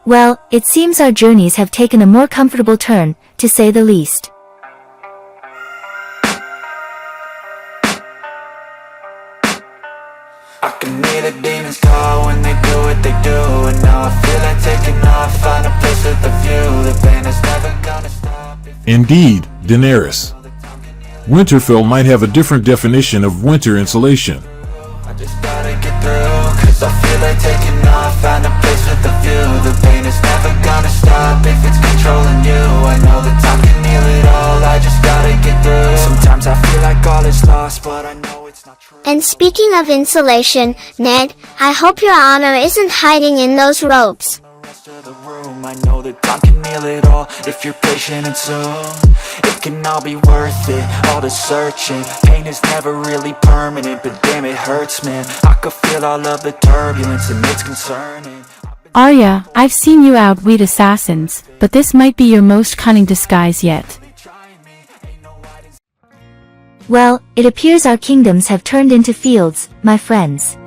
Well, it seems our journeys have taken a more comfortable turn, to say the least. I can hear the demons call when they do what they do, and now I feel like taking off, find a place with a view. The pain is never gonna stop. Indeed, Daenerys. Winterfell might have a different definition of winter insulation. I just gotta get through, cause I feel like taking off, find a place with a view. The pain is never gonna stop if it's controlling you. I know that time can heal it all, I just gotta get through. Sometimes I feel like all is lost, but I know it's not true. And speaking of insulation, Ned, I hope your honor isn't hiding in those robes. The room, I know that time can heal it all if you're patient and soon it can all be worth it, all the searching. Pain is never really permanent, but damn it hurts, man. I could feel all of the turbulence and it's concerning. Arya, I've seen you outwit assassins, but this might be your most cunning disguise yet. Well, it appears our kingdoms have turned into fields, my friends.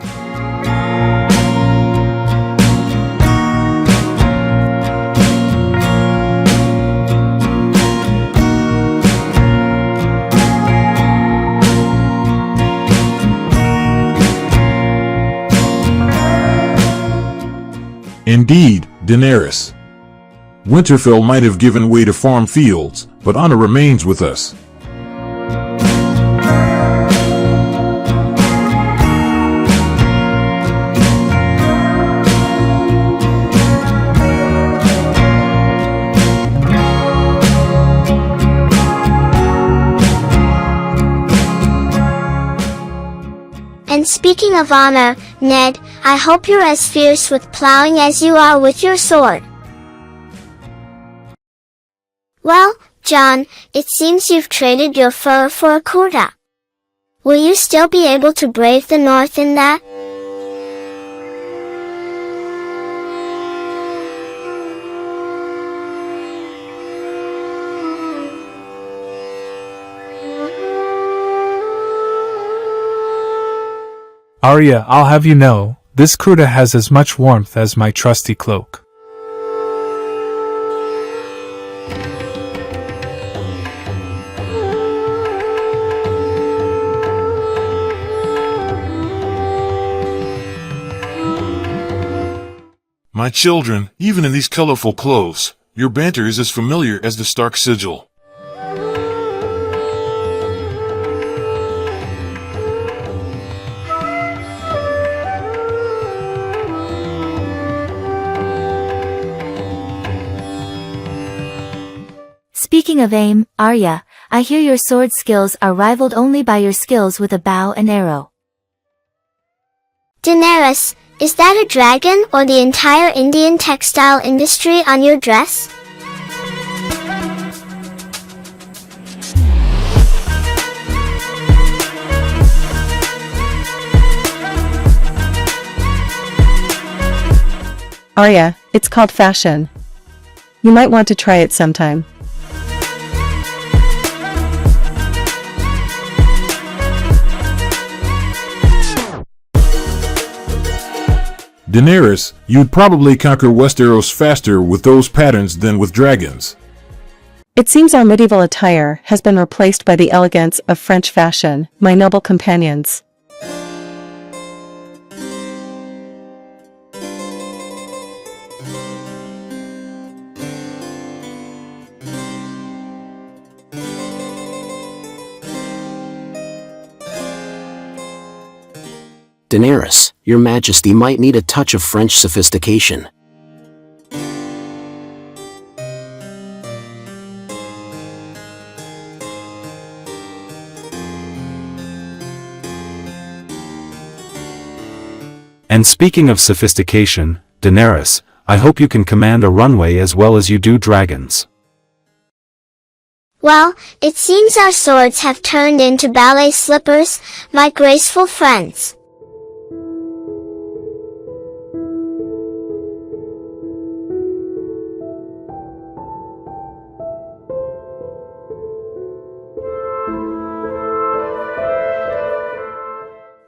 Indeed, Daenerys. Winterfell might have given way to farm fields, but honor remains with us. And speaking of honor, Ned, I hope you're as fierce with plowing as you are with your sword. Well, Jon, it seems you've traded your fur for a kurta. Will you still be able to brave the north in that? Arya, I'll have you know, this kurta has as much warmth as my trusty cloak. My children, even in these colorful clothes, your banter is as familiar as the Stark sigil. Speaking of aim, Arya, I hear your sword skills are rivaled only by your skills with a bow and arrow. Daenerys, is that a dragon or the entire Indian textile industry on your dress? Arya, it's called fashion. You might want to try it sometime. Daenerys, you'd probably conquer Westeros faster with those patterns than with dragons. It seems our medieval attire has been replaced by the elegance of French fashion, my noble companions. Daenerys, your majesty might need a touch of French sophistication. And speaking of sophistication, Daenerys, I hope you can command a runway as well as you do dragons. Well, it seems our swords have turned into ballet slippers, my graceful friends.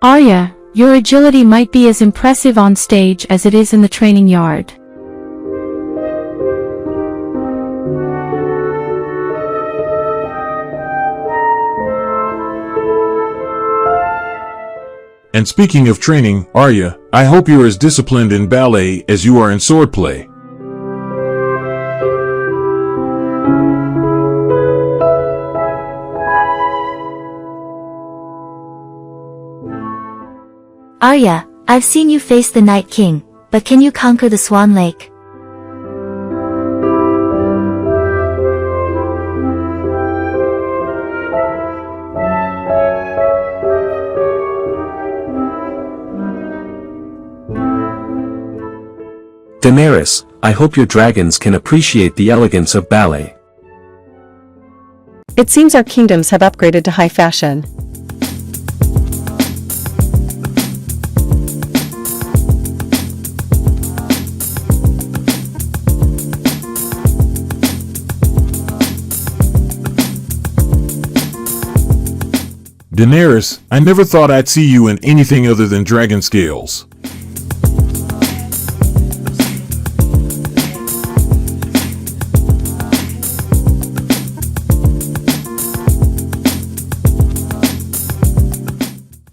Arya, your agility might be as impressive on stage as it is in the training yard. And speaking of training, Arya, I hope you're as disciplined in ballet as you are in swordplay. Arya, I've seen you face the Night King, but can you conquer the Swan Lake? Daenerys, I hope your dragons can appreciate the elegance of ballet. It seems our kingdoms have upgraded to high fashion. Daenerys, I never thought I'd see you in anything other than dragon scales.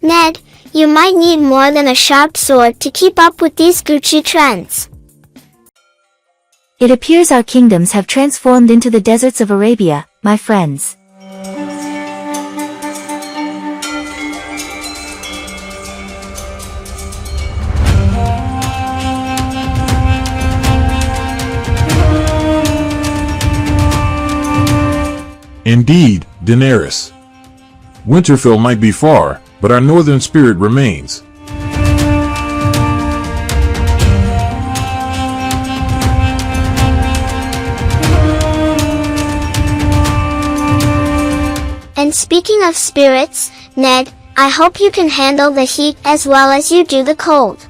Ned, you might need more than a sharp sword to keep up with these Gucci trends. It appears our kingdoms have transformed into the deserts of Arabia, my friends. Indeed, Daenerys. Winterfell might be far, but our northern spirit remains. And speaking of spirits, Ned, I hope you can handle the heat as well as you do the cold.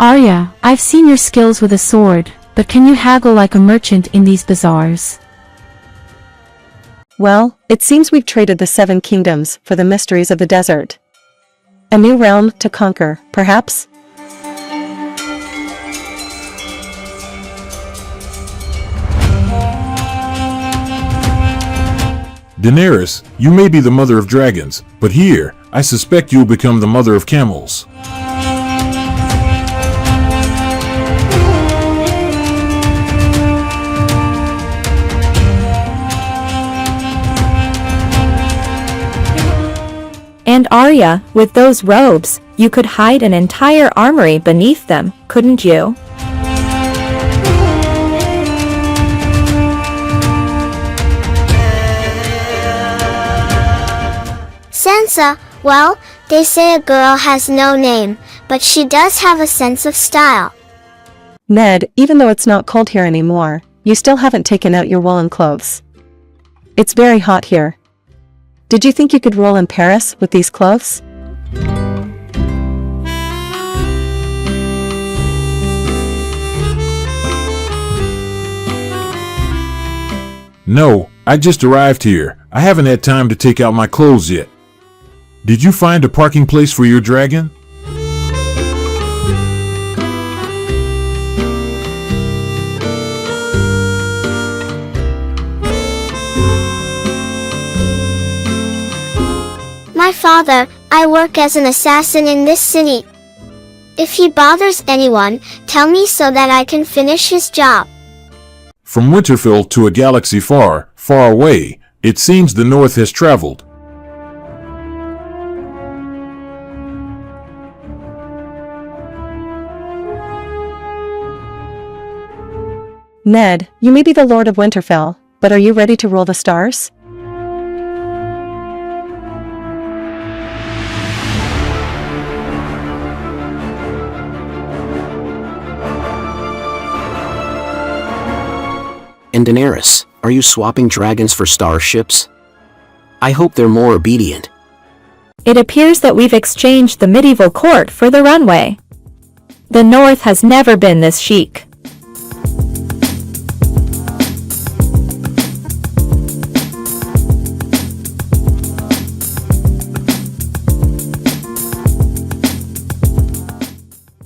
Arya, I've seen your skills with a sword, but can you haggle like a merchant in these bazaars? Well, it seems we've traded the 7 kingdoms for the mysteries of the desert. A new realm to conquer, perhaps? Daenerys, you may be the mother of dragons, but here, I suspect you'll become the mother of camels. And Arya, with those robes, you could hide an entire armory beneath them, couldn't you? Sansa, well, they say a girl has no name, but she does have a sense of style. Ned, even though it's not cold here anymore, you still haven't taken out your woolen clothes. It's very hot here. Did you think you could roll in Paris with these clothes? No, I just arrived here. I haven't had time to take out my clothes yet. Did you find a parking place for your dragon? My father, I work as an assassin in this city. If he bothers anyone, tell me so that I can finish his job. From Winterfell to a galaxy far, far away, it seems the North has traveled. Ned, you may be the Lord of Winterfell, but are you ready to roll the stars? And Daenerys, are you swapping dragons for starships? I hope they're more obedient. It appears that we've exchanged the medieval court for the runway. The North has never been this chic.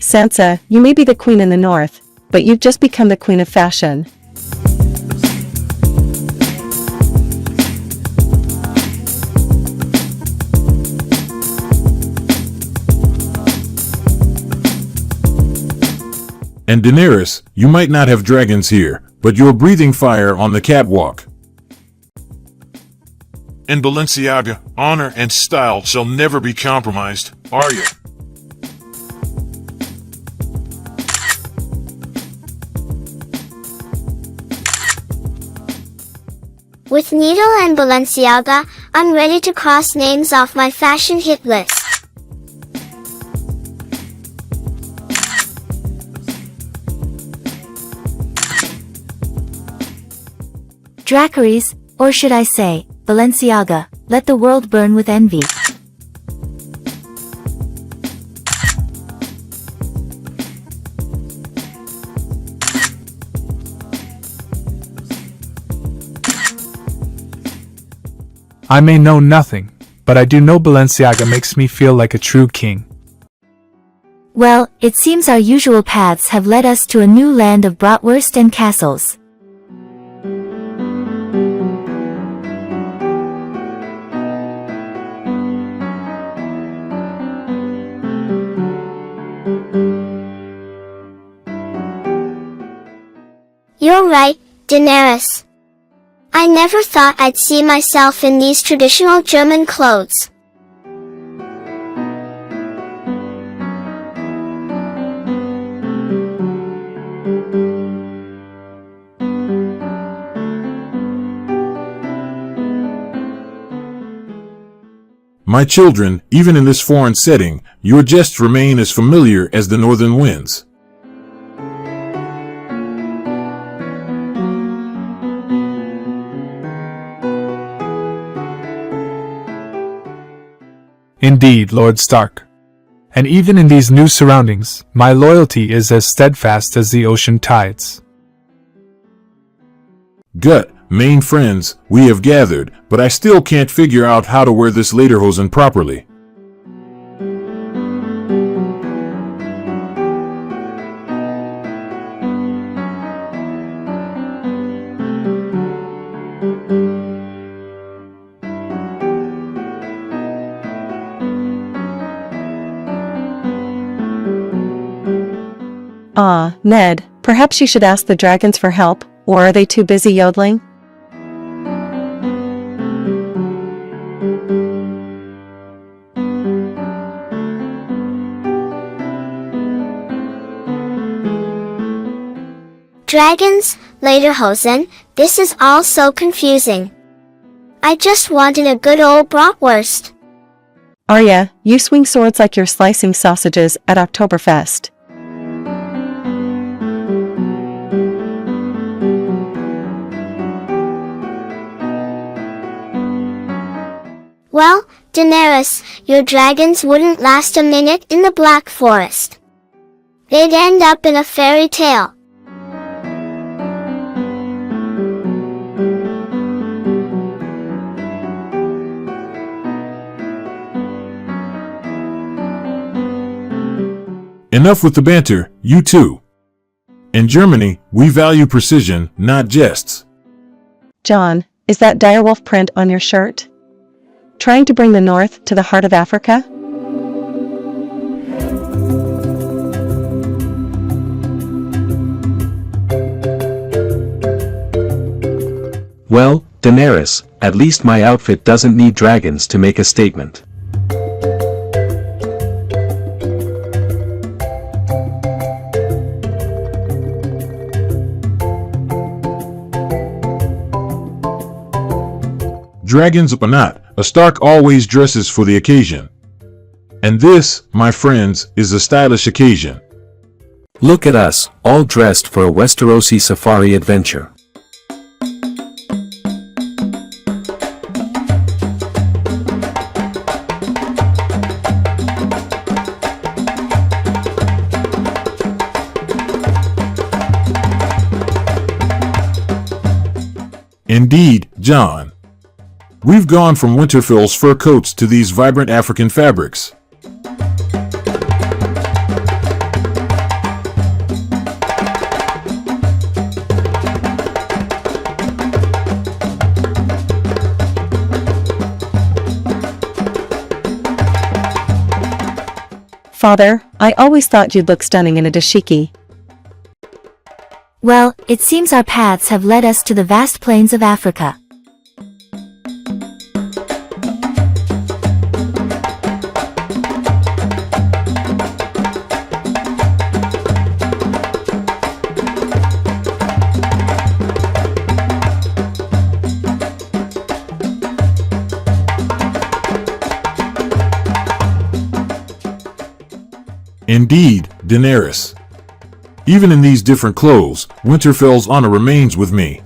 Sansa, you may be the queen in the north, but you've just become the queen of fashion. And Daenerys, you might not have dragons here, but you're breathing fire on the catwalk. In Balenciaga, honor and style shall never be compromised, Arya. With Needle and Balenciaga, I'm ready to cross names off my fashion hit list. Dracarys, or should I say, Balenciaga, let the world burn with envy. I may know nothing, but I do know Balenciaga makes me feel like a true king. Well, it seems our usual paths have led us to a new land of bratwurst and castles. You're right, Daenerys. I never thought I'd see myself in these traditional German clothes. My children, even in this foreign setting, your jests remain as familiar as the northern winds. Indeed, Lord Stark. And even in these new surroundings, my loyalty is as steadfast as the ocean tides. Gut, main friends, we have gathered, but I still can't figure out how to wear this lederhosen properly. Ah, Ned, perhaps you should ask the dragons for help, or are they too busy yodeling? Dragons, lederhosen, this is all so confusing. I just wanted a good old bratwurst. Arya, you swing swords like you're slicing sausages at Oktoberfest. Well, Daenerys, your dragons wouldn't last a minute in the Black Forest. They'd end up in a fairy tale. Enough with the banter, you two. In Germany, we value precision, not jests. Jon, is that direwolf print on your shirt? Trying to bring the North to the heart of Africa? Well, Daenerys, at least my outfit doesn't need dragons to make a statement. Dragons or not, a Stark always dresses for the occasion. And this, my friends, is a stylish occasion. Look at us, all dressed for a Westerosi safari adventure. Indeed, Jon. We've gone from Winterfell's fur coats to these vibrant African fabrics. Father, I always thought you'd look stunning in a dashiki. Well, it seems our paths have led us to the vast plains of Africa. Indeed, Daenerys. Even in these different clothes, Winterfell's honor remains with me.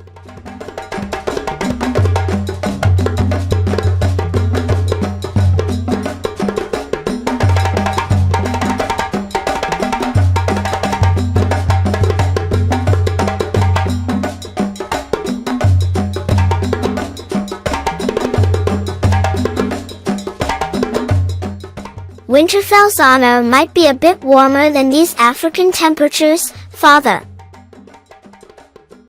Winterfell's honor might be a bit warmer than these African temperatures, Father.